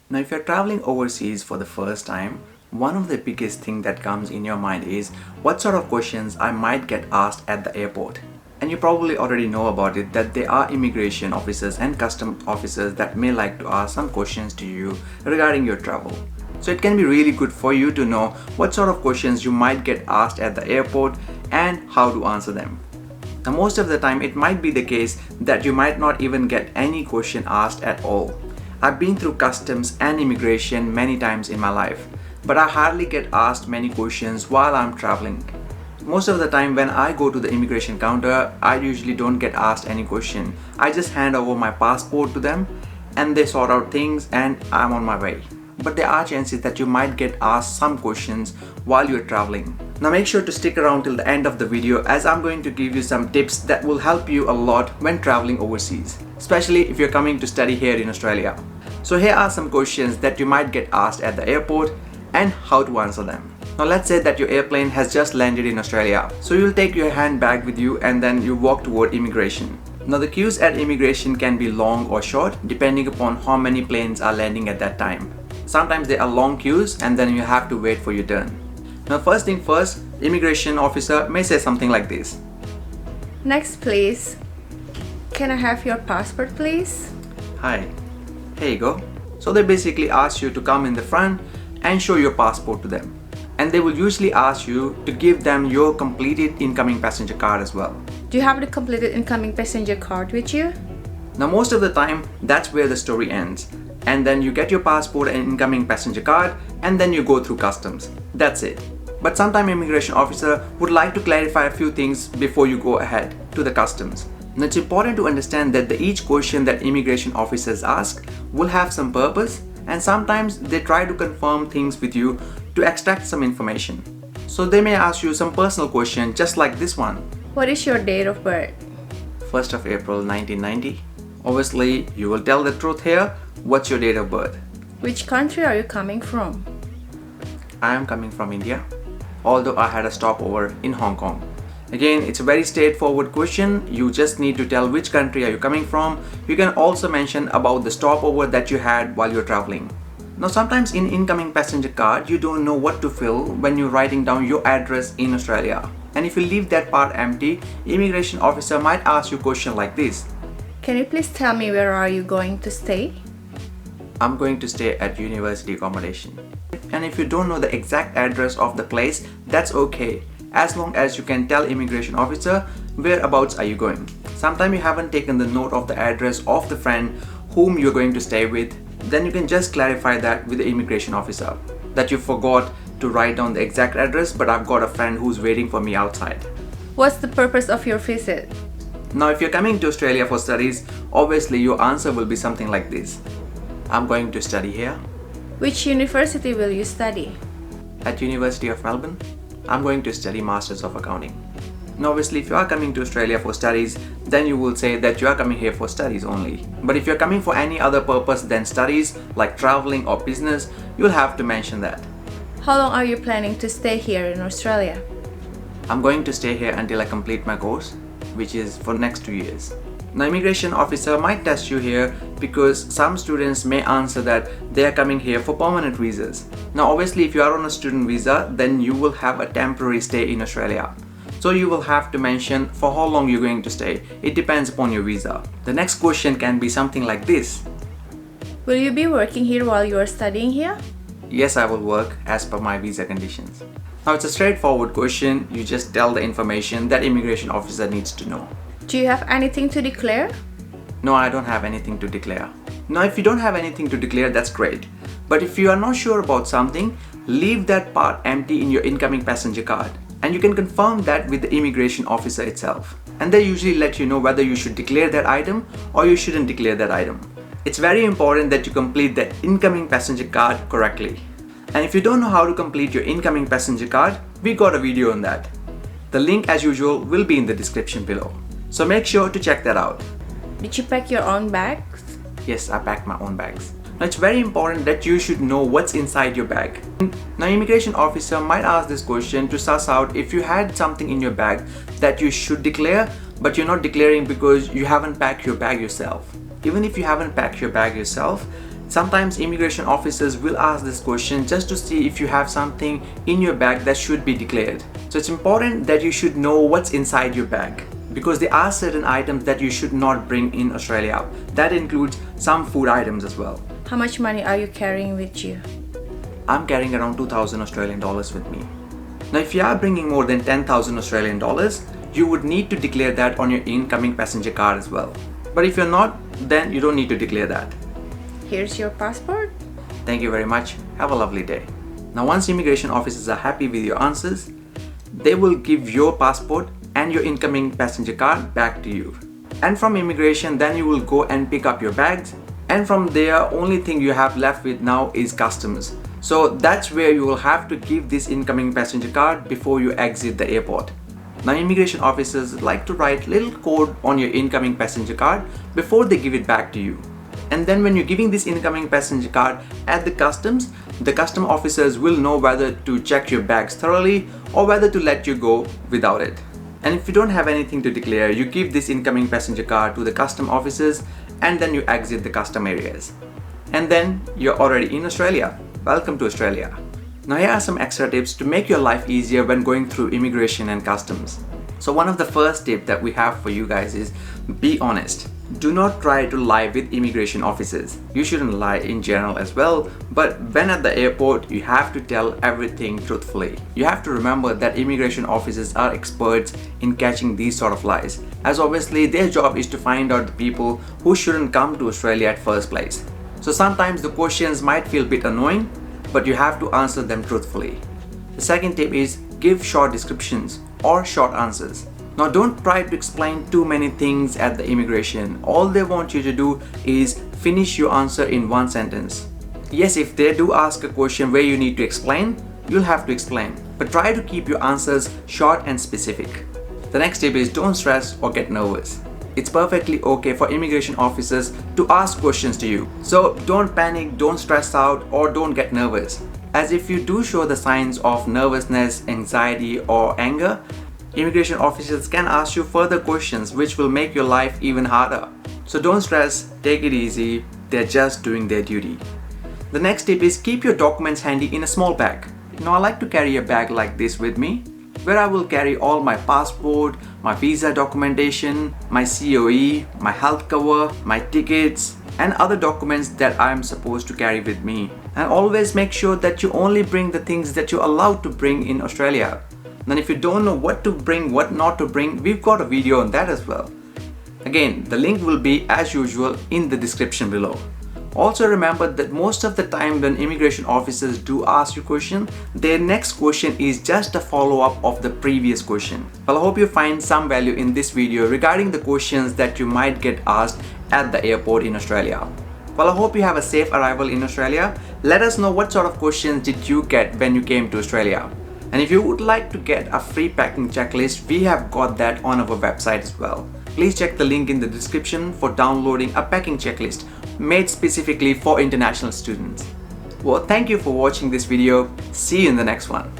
Now, if you're traveling overseas for the first time, one of the biggest thing that comes in your mind is what sort of questions I might get asked at the airport. And you probably already know about it that there are immigration officers and custom officers that may like to ask some questions to you regarding your travel. So it can be really good for you to know what sort of questions you might get asked at the airport and how to answer them. Now, most of the time it might be the case that you might not even get any question asked at all. I've been through customs and immigration many times in my life, but I hardly get asked many questions while I'm traveling. Most of the time when I go to the immigration counter, I usually don't get asked any question. I just hand over my passport to them and they sort out things and I'm on my way. But there are chances that you might get asked some questions while you're traveling. Now make sure to stick around till the end of the video as I'm going to give you some tips that will help you a lot when traveling overseas, especially if you're coming to study here in Australia. So here are some questions that you might get asked at the airport and how to answer them. Now let's say that your airplane has just landed in Australia. So you'll take your handbag with you and then you walk toward immigration. Now the queues at immigration can be long or short depending upon how many planes are landing at that time. Sometimes there are long queues and then you have to wait for your turn. Now first thing first, immigration officer may say something like this. Next please. Can I have your passport please? Hi, here you go. So they basically ask you to come in the front and show your passport to them. And they will usually ask you to give them your completed incoming passenger card as well. Do you have the completed incoming passenger card with you? Now most of the time that's where the story ends. And then you get your passport and incoming passenger card and then you go through customs. That's it. But sometimes immigration officer would like to clarify a few things before you go ahead to the customs. Now it's important to understand that each question that immigration officers ask will have some purpose and sometimes they try to confirm things with you to extract some information. So they may ask you some personal question just like this one. What is your date of birth? 1st of April 1990. Obviously you will tell the truth here. What's your date of birth? Which country are you coming from? I am coming from India, although I had a stopover in Hong Kong. Again, it's a very straightforward question. You just need to tell which country are you coming from. You can also mention about the stopover that you had while you're traveling. Now sometimes in incoming passenger card, you don't know what to fill when you're writing down your address in Australia. And if you leave that part empty, immigration officer might ask you a question like this. Can you please tell me where are you going to stay? I'm going to stay at university accommodation. And if you don't know the exact address of the place, that's okay. As long as you can tell immigration officer whereabouts are you going. Sometimes you haven't taken the note of the address of the friend whom you're going to stay with, then you can just clarify that with the immigration officer that you forgot to write down the exact address, but I've got a friend who's waiting for me outside. What's the purpose of your visit? Now if you're coming to Australia for studies, obviously your answer will be something like this. I'm going to study here. Which university will you study? At University of Melbourne. I'm going to study Masters of Accounting. Now obviously if you are coming to Australia for studies, then you will say that you are coming here for studies only. But if you're coming for any other purpose than studies, like traveling or business, you'll have to mention that. How long are you planning to stay here in Australia? I'm going to stay here until I complete my course, which is for next 2 years. Now immigration officer might test you here because some students may answer that they are coming here for permanent visas. Now obviously if you are on a student visa, then you will have a temporary stay in Australia. So you will have to mention for how long you're going to stay. It depends upon your visa. The next question can be something like this. Will you be working here while you are studying here? Yes, I will work as per my visa conditions. Now it's a straightforward question. You just tell the information that immigration officer needs to know. Do you have anything to declare? No, I don't have anything to declare. Now if you don't have anything to declare, that's great. But if you are not sure about something, leave that part empty in your incoming passenger card. And you can confirm that with the immigration officer itself. And they usually let you know whether you should declare that item or you shouldn't declare that item. It's very important that you complete the incoming passenger card correctly. And if you don't know how to complete your incoming passenger card, we got a video on that. The link as usual will be in the description below. So make sure to check that out. Did you pack your own bags? Yes, I packed my own bags. Now it's very important that you should know what's inside your bag. Now immigration officer might ask this question to suss out if you had something in your bag that you should declare, but you're not declaring because you haven't packed your bag yourself. Even if you haven't packed your bag yourself, Sometimes immigration officers will ask this question just to see if you have something in your bag that should be declared. So it's important that you should know what's inside your bag, because there are certain items that you should not bring in Australia. That includes some food items as well. How much money are you carrying with you? I'm carrying around 2,000 Australian dollars with me. Now if you are bringing more than 10,000 Australian dollars, you would need to declare that on your incoming passenger card as well. But if you're not, then you don't need to declare that. Here's your passport. Thank you very much. Have a lovely day. Now once immigration officers are happy with your answers, they will give your passport and your incoming passenger card back to you. And from immigration, then you will go and pick up your bags. And from there, only thing you have left with now is customs. So that's where you will have to give this incoming passenger card before you exit the airport. Now immigration officers like to write little code on your incoming passenger card before they give it back to you. And then when you're giving this incoming passenger card at the customs officers will know whether to check your bags thoroughly or whether to let you go without it. And if you don't have anything to declare, you give this incoming passenger card to the custom officers and then you exit the custom areas. And then you're already in Australia. Welcome to Australia. Now here are some extra tips to make your life easier when going through immigration and customs. So one of the first tips that we have for you guys is be honest. Do not try to lie with immigration officers. You shouldn't lie in general as well, but when at the airport, you have to tell everything truthfully. You have to remember that immigration officers are experts in catching these sort of lies, as obviously their job is to find out the people who shouldn't come to Australia at first place. So sometimes the questions might feel a bit annoying, but you have to answer them truthfully. The second tip is give short descriptions or short answers. Now don't try to explain too many things at the immigration. All they want you to do is finish your answer in one sentence. Yes, if they do ask a question where you need to explain, you'll have to explain. But try to keep your answers short and specific. The next tip is don't stress or get nervous. It's perfectly okay for immigration officers to ask questions to you. So don't panic, don't stress out, or don't get nervous. As if you do show the signs of nervousness, anxiety, or anger, immigration officers can ask you further questions which will make your life even harder. So don't stress, take it easy, they're just doing their duty. The next tip is keep your documents handy in a small bag. Now I like to carry a bag like this with me, where I will carry all my passport, my visa documentation, my COE, my health cover, my tickets, and other documents that I am supposed to carry with me. And always make sure that you only bring the things that you're allowed to bring in Australia. Then if you don't know what to bring, what not to bring, we've got a video on that as well. Again, the link will be as usual in the description below. Also remember that most of the time when immigration officers do ask you a question, their next question is just a follow-up of the previous question. Well, I hope you find some value in this video regarding the questions that you might get asked at the airport in Australia. Well, I hope you have a safe arrival in Australia. Let us know what sort of questions did you get when you came to Australia. And if you would like to get a free packing checklist, we have got that on our website as well. Please check the link in the description for downloading a packing checklist made specifically for international students. Well, thank you for watching this video. See you in the next one.